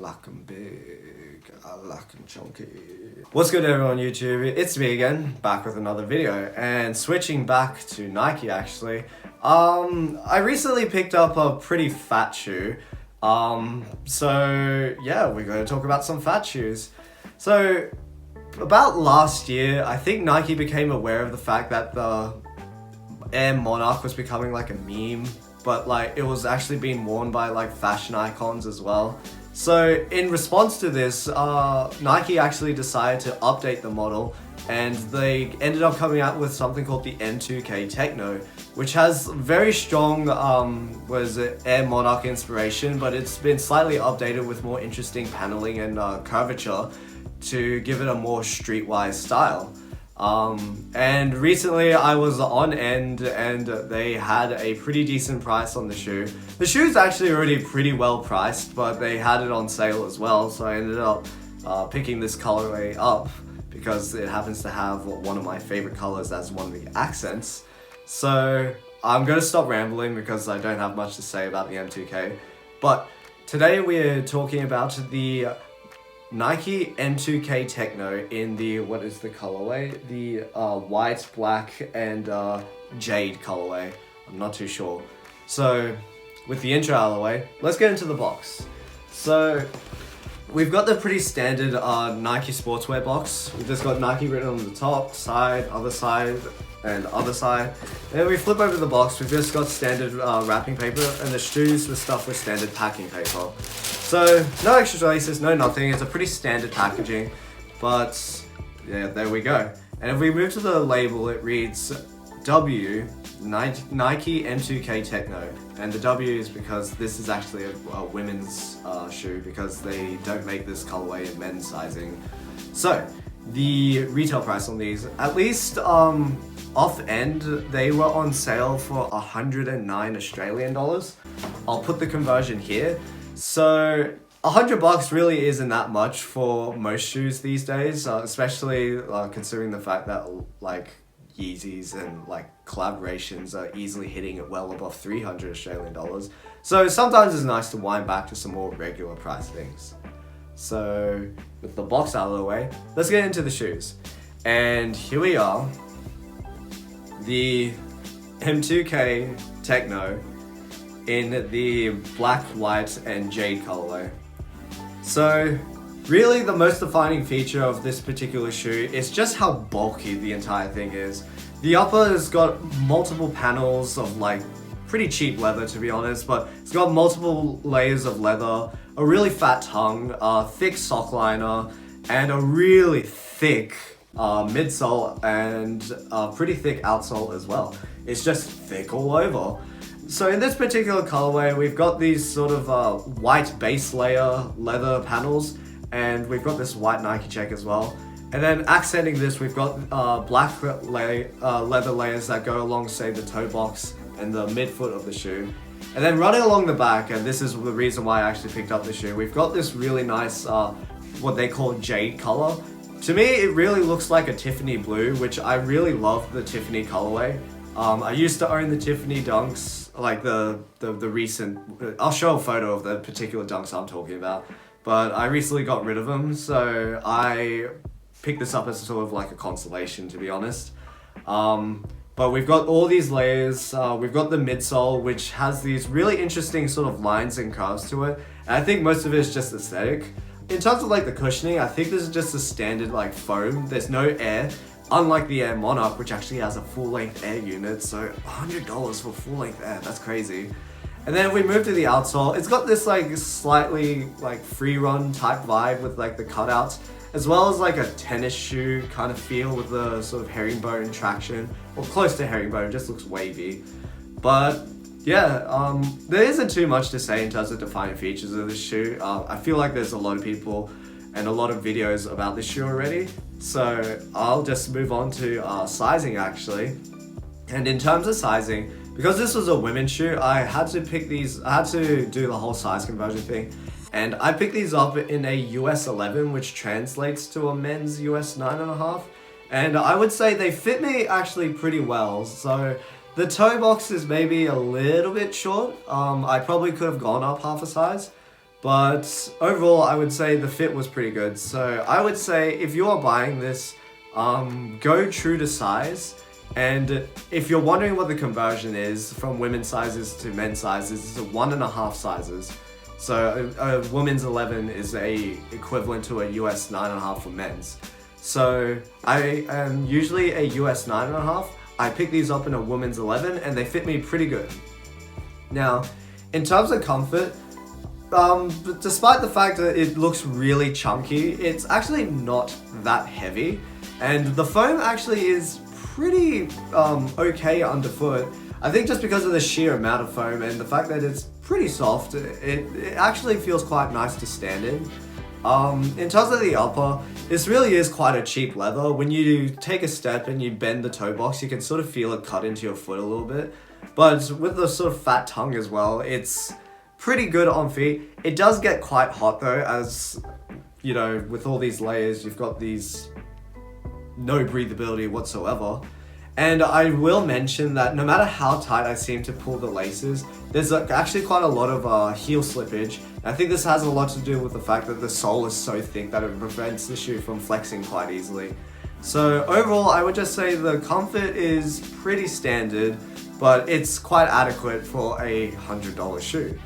like 'em big, I like 'em chunky. What's good everyone on YouTube? It's me again, back with another video, and switching back to Nike actually. I recently picked up a pretty fat shoe. So yeah, we're going to talk about some fat shoes. So about last year, I think Nike became aware of the fact that the Air Monarch was becoming like a meme, but like it was actually being worn by like fashion icons as well. So in response to this, Nike actually decided to update the model, and they ended up coming out with something called the M2K Tekno, which has very strong Air Monarch inspiration, but it's been slightly updated with more interesting paneling and curvature to give it a more streetwise style. And recently I was on End and they had a pretty decent price on the shoe. The shoe's actually already pretty well priced, but they had it on sale as well, so I ended up picking this colorway up because it happens to have one of my favorite colors as one of the accents. So I'm gonna stop rambling because I don't have much to say about the M2K. But today we're talking about the Nike M2K Tekno in the, what is the colorway? The white, black, and jade colorway. I'm not too sure. So with the intro out of the way, let's get into the box. So we've got the pretty standard Nike sportswear box. We've just got Nike written on the top, side, other side, and other side. And then we flip over the box, we've just got standard wrapping paper, and the shoes were stuffed with standard packing paper. So no extra laces, no nothing. It's a pretty standard packaging, but yeah, there we go. And if we move to the label, it reads W, Nike M2K Tekno. And the W is because this is actually a women's shoe, because they don't make this colorway in men's sizing. So the retail price on these, at least off End, they were on sale for 109 Australian dollars. I'll put the conversion here. So $100 really isn't that much for most shoes these days, especially considering the fact that like Yeezys and like collaborations are easily hitting it well above 300 Australian dollars. So sometimes it's nice to wind back to some more regular price things. So with the box out of the way, let's get into the shoes. And here we are, the M2K Tekno in the black, white, and jade colorway. So really the most defining feature of this particular shoe is just how bulky the entire thing is. The upper has got multiple panels of like pretty cheap leather, to be honest, but it's got multiple layers of leather, a really fat tongue, a thick sock liner, and a really thick midsole and a pretty thick outsole as well. It's just thick all over. So in this particular colorway, we've got these sort of white base layer leather panels, and we've got this white Nike check as well. And then accenting this, we've got black leather layers that go along, say, the toe box and the midfoot of the shoe. And then running along the back, and this is the reason why I actually picked up the shoe, we've got this really nice, what they call jade color. To me, it really looks like a Tiffany blue, which I really love the Tiffany colorway. I used to own the Tiffany Dunks, like the recent, I'll show a photo of the particular Dunks I'm talking about, but I recently got rid of them, so I picked this up as sort of like a consolation, to be honest. But we've got all these layers, we've got the midsole, which has these really interesting sort of lines and curves to it, and I think most of it is just aesthetic. In terms of like the cushioning, I think this is just a standard like foam, there's no air. Unlike the Air Monarch, which actually has a full-length air unit, so $100 for full-length air, that's crazy. And then if we move to the outsole, it's got this like slightly like free-run type vibe with like the cutouts, as well as like a tennis shoe kind of feel with the sort of herringbone traction, or close to herringbone, it just looks wavy. But yeah, there isn't too much to say in terms of defining features of this shoe. I feel like there's a lot of people and a lot of videos about this shoe already, so I'll just move on to sizing actually. And in terms of sizing, because this was a women's shoe, I had to pick these, I had to do the whole size conversion thing, and I picked these up in a US 11, which translates to a men's US 9.5, and I would say they fit me actually pretty well. So the toe box is maybe a little bit short, I probably could have gone up half a size, But overall, I would say the fit was pretty good. So I would say if you are buying this, go true to size. And if you're wondering what the conversion is from women's sizes to men's sizes, it's a 1.5 sizes. So a women's 11 is a equivalent to a US 9.5 for men's. So I am usually a US 9.5. I pick these up in a women's 11 and they fit me pretty good. Now, in terms of comfort, despite the fact that it looks really chunky, it's actually not that heavy. And the foam actually is pretty okay underfoot. I think just because of the sheer amount of foam and the fact that it's pretty soft, it actually feels quite nice to stand in. In terms of the upper, this really is quite a cheap leather. When you take a step and you bend the toe box, you can sort of feel it cut into your foot a little bit. But with the sort of fat tongue as well, it's pretty good on feet. It does get quite hot though, as you know, with all these layers, you've got these no breathability whatsoever. And I will mention that no matter how tight I seem to pull the laces, there's actually quite a lot of heel slippage. I think this has a lot to do with the fact that the sole is so thick that it prevents the shoe from flexing quite easily. So overall, I would just say the comfort is pretty standard, but it's quite adequate for a $100 shoe.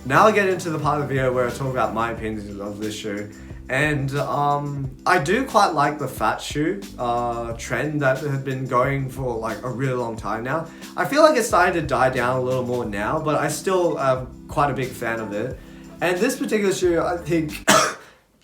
Now I get into the part of the video where I talk about my opinions of this shoe. And I do quite like the fat shoe trend that had been going for like a really long time now. I feel like it's starting to die down a little more now, but I still am quite a big fan of it. And this particular shoe, I think,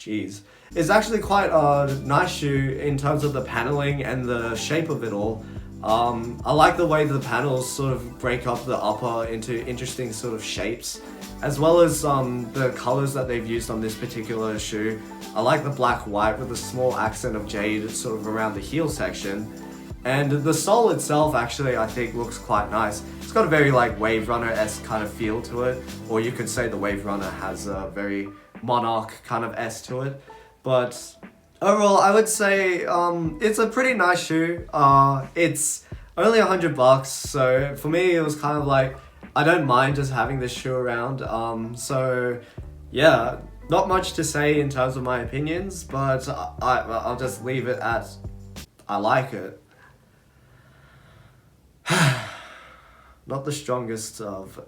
is actually quite a nice shoe in terms of the paneling and the shape of it all. I like the way the panels sort of break up the upper into interesting sort of shapes, as well as the colors that they've used on this particular shoe. I like the black-white with a small accent of jade sort of around the heel section. And the sole itself actually I think looks quite nice. It's got a very like Wave Runner-esque kind of feel to it, or you could say the Wave Runner has a very Monarch kind of S to it. But overall, I would say it's a pretty nice shoe. It's only $100, so for me it was kind of like, I don't mind just having this shoe around. So yeah, not much to say in terms of my opinions, but I'll just leave it at I like it. Not the strongest of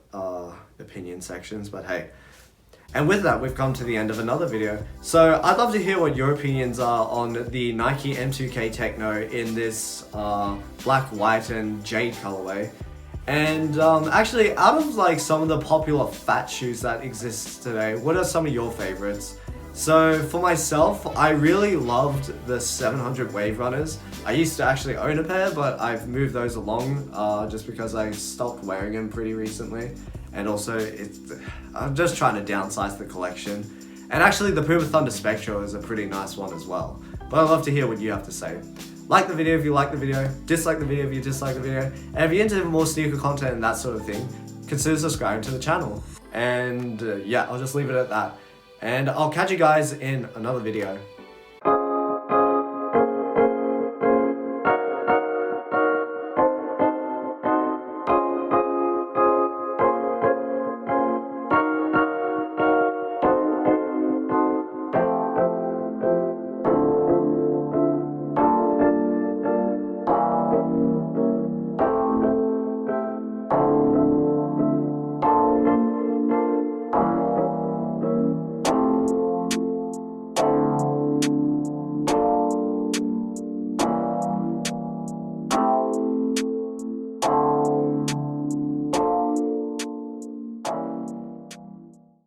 opinion sections, but hey. And with that, we've come to the end of another video. So I'd love to hear what your opinions are on the Nike M2K Tekno in this black, white, and jade colorway. And actually, out of like some of the popular fat shoes that exist today, what are some of your favorites? So for myself, I really loved the 700 Wave Runners. I used to actually own a pair, but I've moved those along just because I stopped wearing them pretty recently. And also, I'm just trying to downsize the collection. And actually, the Puma Thunder Spectral is a pretty nice one as well. But I'd love to hear what you have to say. Like the video if you like the video, dislike the video if you dislike the video, and if you're into more sneaker content and that sort of thing, consider subscribing to the channel. And yeah, I'll just leave it at that. And I'll catch you guys in another video.